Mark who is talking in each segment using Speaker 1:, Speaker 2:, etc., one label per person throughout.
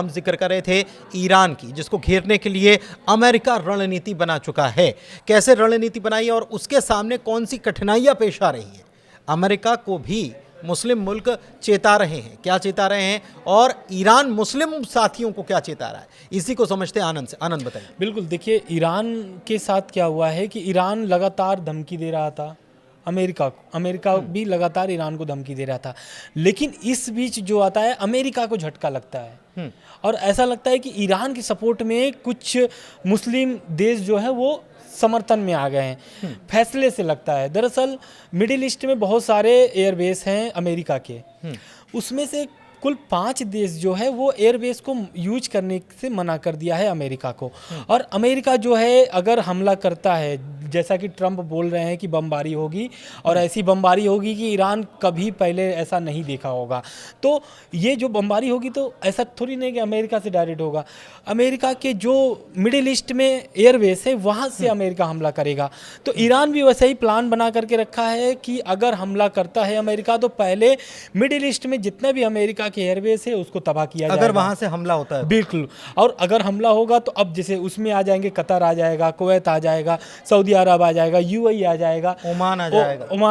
Speaker 1: हम जिक्र कर रहे थे ईरान की, जिसको घेरने के लिए अमेरिका रणनीति बना चुका है। कैसे रणनीति बनाई और उसके सामने कौन सी कठिनाइयां पेश आ रही हैं। अमेरिका को भी मुस्लिम मुल्क चेता रहे हैं, क्या चेता रहे हैं, और ईरान मुस्लिम साथियों को क्या चेता रहा है, इसी को समझते हैं आनंद से। आनंद बताइए।
Speaker 2: बिल्कुल, देखिए ईरान के साथ क्या हुआ है कि ईरान लगातार धमकी दे रहा था अमेरिका को, अमेरिका भी लगातार ईरान को धमकी दे रहा था, लेकिन इस बीच जो आता है अमेरिका को झटका लगता है और ऐसा लगता है कि ईरान की सपोर्ट में कुछ मुस्लिम देश जो है वो समर्थन में आ गए हैं, फैसले से लगता है। दरअसल मिडिल ईस्ट में बहुत सारे एयरबेस हैं अमेरिका के, उसमें से कुल 5 देश जो है वो एयरबेस को यूज करने से मना कर दिया है अमेरिका को। और अमेरिका जो है अगर हमला करता है, जैसा कि ट्रंप बोल रहे हैं कि बमबारी होगी और ऐसी बमबारी होगी कि ईरान कभी पहले ऐसा नहीं देखा होगा, तो ये जो बमबारी होगी तो ऐसा थोड़ी नहीं कि अमेरिका से डायरेक्ट होगा, अमेरिका के जो मिडिल ईस्ट में एयरबेस है वहाँ से अमेरिका हमला करेगा। तो ईरान भी वैसे ही प्लान बना करके रखा है कि अगर हमला करता है अमेरिका तो पहले मिडिल ईस्ट में जितने भी अमेरिका के एयरबेस है उसको तबाह किया जाएगा
Speaker 1: अगर वहां से हमला होता है।
Speaker 2: बिल्कुल, और अगर हमला होगा तो अब जैसे उसमें आ जाएंगे, कतर आ जाएगा, कुवैत आ जाएगा, सऊदी अरब आ जाएगा, यूएई आ जाएगा,
Speaker 1: ओमान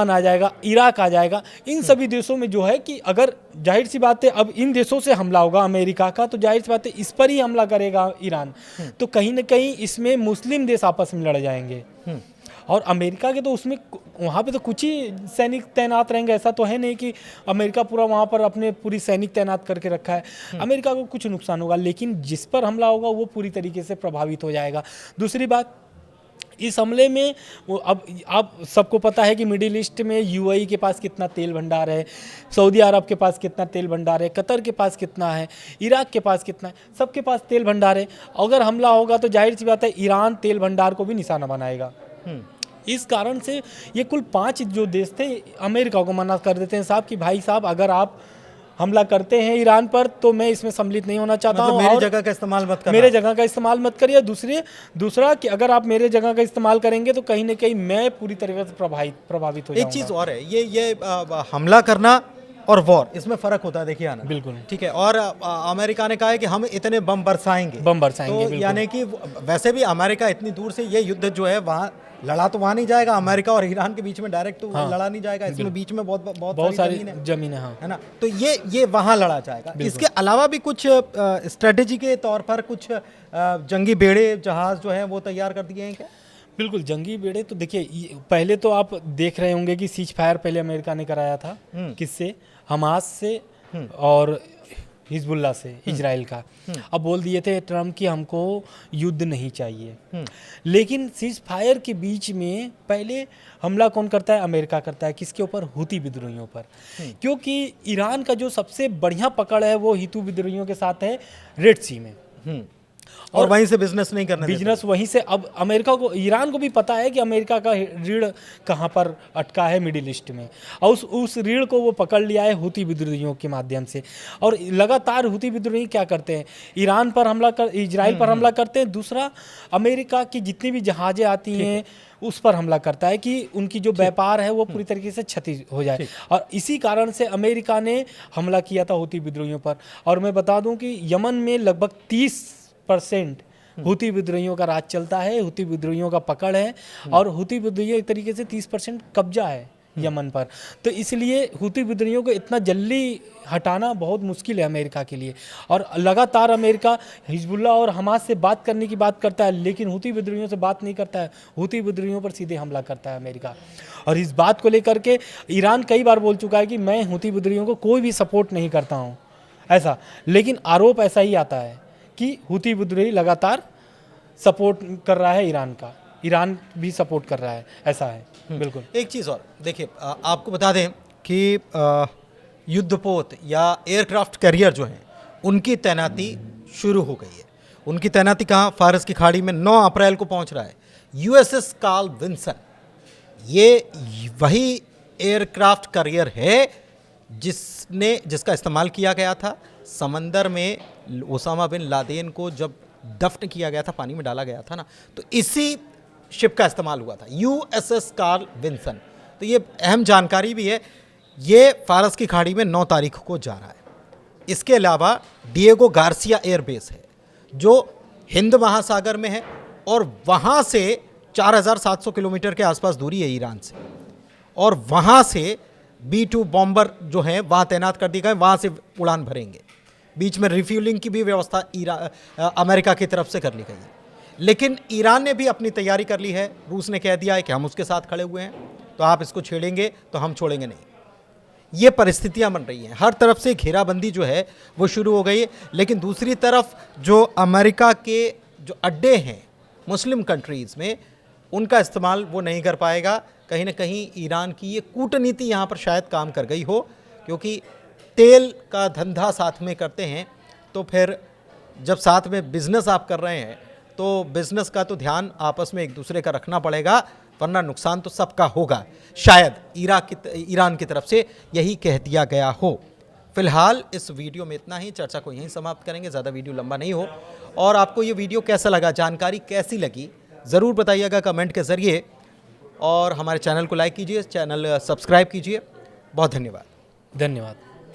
Speaker 1: आ जाएगा,
Speaker 2: इराक आ जाएगा। इन सभी देशों में जो है कि अगर जाहिर सी बात है अब इन देशों से हमला होगा अमेरिका का तो जाहिर सी बात है इस पर ही हमला करेगा ईरान, तो कहीं ना कहीं इसमें मुस्लिम देश आपस में लड़ जाएंगे। और अमेरिका के तो उसमें वहाँ पे तो कुछ ही सैनिक तैनात रहेंगे, ऐसा तो है नहीं कि अमेरिका पूरा वहाँ पर अपने पूरी सैनिक तैनात करके रखा है। अमेरिका को कुछ नुकसान होगा, लेकिन जिस पर हमला होगा वो पूरी तरीके से प्रभावित हो जाएगा। दूसरी बात, इस हमले में वो अब सबको पता है कि मिडिल ईस्ट में यूएई के पास कितना तेल भंडार है, सऊदी अरब के पास कितना तेल भंडार है, कतर के पास कितना है, इराक के पास कितना है, सबके पास तेल भंडार है। अगर हमला होगा तो जाहिर सी बात है ईरान तेल भंडार को भी निशाना बनाएगा। इस कारण से ये कुल 5 जो देश थे अमेरिका को मना कर देते हैं साहब कि भाई साहब अगर आप हमला करते हैं ईरान पर तो मैं इसमें सम्मिलित नहीं होना चाहता हूँ,
Speaker 1: मेरी जगह का इस्तेमाल मत करना,
Speaker 2: मेरे जगह का इस्तेमाल मत करिए। दूसरा कि अगर आप मेरे जगह का इस्तेमाल करेंगे तो कहीं ना कहीं मैं पूरी तरीके से प्रभावित हो जाऊंगा।
Speaker 1: एक चीज और है, ये हमला करना और वॉर, इसमें फर्क होता है। देखिए आना,
Speaker 2: बिल्कुल
Speaker 1: ठीक है। और अमेरिका ने कहा है कि हम इतने बम बरसाएंगे तो यानी कि वैसे भी अमेरिका इतनी दूर से ये युद्ध जो है वहाँ लड़ा तो वहाँ नहीं जाएगा, अमेरिका और ईरान के बीच में डायरेक्ट तो लड़ा नहीं जाएगा, इसमें बीच में बहुत सारी
Speaker 2: जमीन
Speaker 1: है ना, तो ये वहाँ लड़ा जाएगा। इसके अलावा भी कुछ स्ट्रेटेजी के तौर पर कुछ जंगी बेड़े जहाज जो है वो तैयार कर दिए हैं क्या?
Speaker 2: बिल्कुल, जंगी बेड़े तो देखिए पहले तो आप देख रहे होंगे कि सीज फायर पहले अमेरिका ने कराया था, किससे, हमास से और हिजबुल्ला से, इजराइल का। अब बोल दिए थे ट्रम्प कि हमको युद्ध नहीं चाहिए, लेकिन सीज फायर के बीच में पहले हमला कौन करता है? अमेरिका करता है। किसके ऊपर? हुती विद्रोहियों पर, क्योंकि ईरान का जो सबसे बढ़िया पकड़ है वो हुती विद्रोहियों के साथ है रेड सी में,
Speaker 1: और वहीं से बिजनेस नहीं करना,
Speaker 2: बिजनेस वहीं से। अब अमेरिका को, ईरान को भी पता है कि अमेरिका का रीढ़ कहाँ पर अटका है मिडिल ईस्ट में, और उस रीढ़ को वो पकड़ लिया है हुती विद्रोहियों के माध्यम से। और लगातार हुती विद्रोही क्या करते हैं? ईरान पर हमला कर, इजराइल पर हमला करते हैं। दूसरा, अमेरिका की जितनी भी जहाज़ें आती हैं उस पर हमला करता है कि उनकी जो व्यापार है वो पूरी तरीके से क्षति हो जाए। और इसी कारण से अमेरिका ने हमला किया था हुती विद्रोहियों पर। और मैं बता दूं कि यमन में लगभग 30% हुती विद्रोहियों का राज चलता है, हुती विद्रोहियों का पकड़ है, और हुती विद्रोहियों एक तरीके से 30% कब्जा है यमन पर। तो इसलिए हुती विद्रोहियों को इतना जल्दी हटाना बहुत मुश्किल है अमेरिका के लिए। और लगातार अमेरिका हिजबुल्ला और हमास से बात करने की बात करता है, लेकिन हुती विद्रोहियों से बात नहीं करता है, हुती विद्रोहियों पर सीधे हमला करता है अमेरिका। और इस बात को लेकर के ईरान कई बार बोल चुका है कि मैं हुती विद्रोहियों को कोई भी सपोर्ट नहीं करता हूँ, ऐसा। लेकिन आरोप ऐसा ही आता है कि हुती विद्रोही लगातार सपोर्ट कर रहा है ईरान का, ईरान भी सपोर्ट कर रहा है, ऐसा है। बिल्कुल।
Speaker 1: एक चीज़ और देखिए, आपको बता दें कि युद्धपोत या एयरक्राफ्ट कैरियर जो हैं उनकी तैनाती शुरू हो गई है। उनकी तैनाती कहाँ? फारस की खाड़ी में 9 अप्रैल को पहुँच रहा है USS कार्ल विन्सन। ये वही एयरक्राफ्ट कैरियर है जिसका इस्तेमाल किया गया था समंदर में ओसामा बिन लादेन को जब दफन किया गया था, पानी में डाला गया था ना, तो इसी शिप का इस्तेमाल हुआ था, USS कार्ल विन्सन। तो ये अहम जानकारी भी है। ये फारस की खाड़ी में 9 तारीख को जा रहा है। इसके अलावा डिएगो गार्सिया एयरबेस है जो हिंद महासागर में है और वहाँ से 4700 किलोमीटर के आसपास दूरी है ईरान से, और वहाँ से B-2 बॉम्बर जो हैं वहाँ तैनात कर दिए गए, वहाँ से उड़ान भरेंगे। बीच में रिफ्यूलिंग की भी व्यवस्था अमेरिका की तरफ से कर ली गई है। लेकिन ईरान ने भी अपनी तैयारी कर ली है। रूस ने कह दिया है कि हम उसके साथ खड़े हुए हैं, तो आप इसको छेड़ेंगे तो हम छोड़ेंगे नहीं। ये परिस्थितियां बन रही हैं, हर तरफ से घेराबंदी जो है वो शुरू हो गई है। लेकिन दूसरी तरफ जो अमेरिका के जो अड्डे हैं मुस्लिम कंट्रीज़ में, उनका इस्तेमाल वो नहीं कर पाएगा। कहीं ना कहीं ईरान की ये कूटनीति यहाँ पर शायद काम कर गई हो, क्योंकि तेल का धंधा साथ में करते हैं, तो फिर जब साथ में बिज़नेस आप कर रहे हैं तो बिज़नेस का तो ध्यान आपस में एक दूसरे का रखना पड़ेगा, वरना नुकसान तो सबका होगा। शायद ईरान की तरफ से यही कह दिया गया हो। फिलहाल इस वीडियो में इतना ही, चर्चा को यहीं समाप्त करेंगे, ज़्यादा वीडियो लंबा नहीं हो। और आपको ये वीडियो कैसा लगा, जानकारी कैसी लगी, ज़रूर बताइएगा कमेंट के ज़रिए, और हमारे चैनल को लाइक कीजिए, चैनल सब्सक्राइब कीजिए। बहुत धन्यवाद।
Speaker 2: धन्यवाद।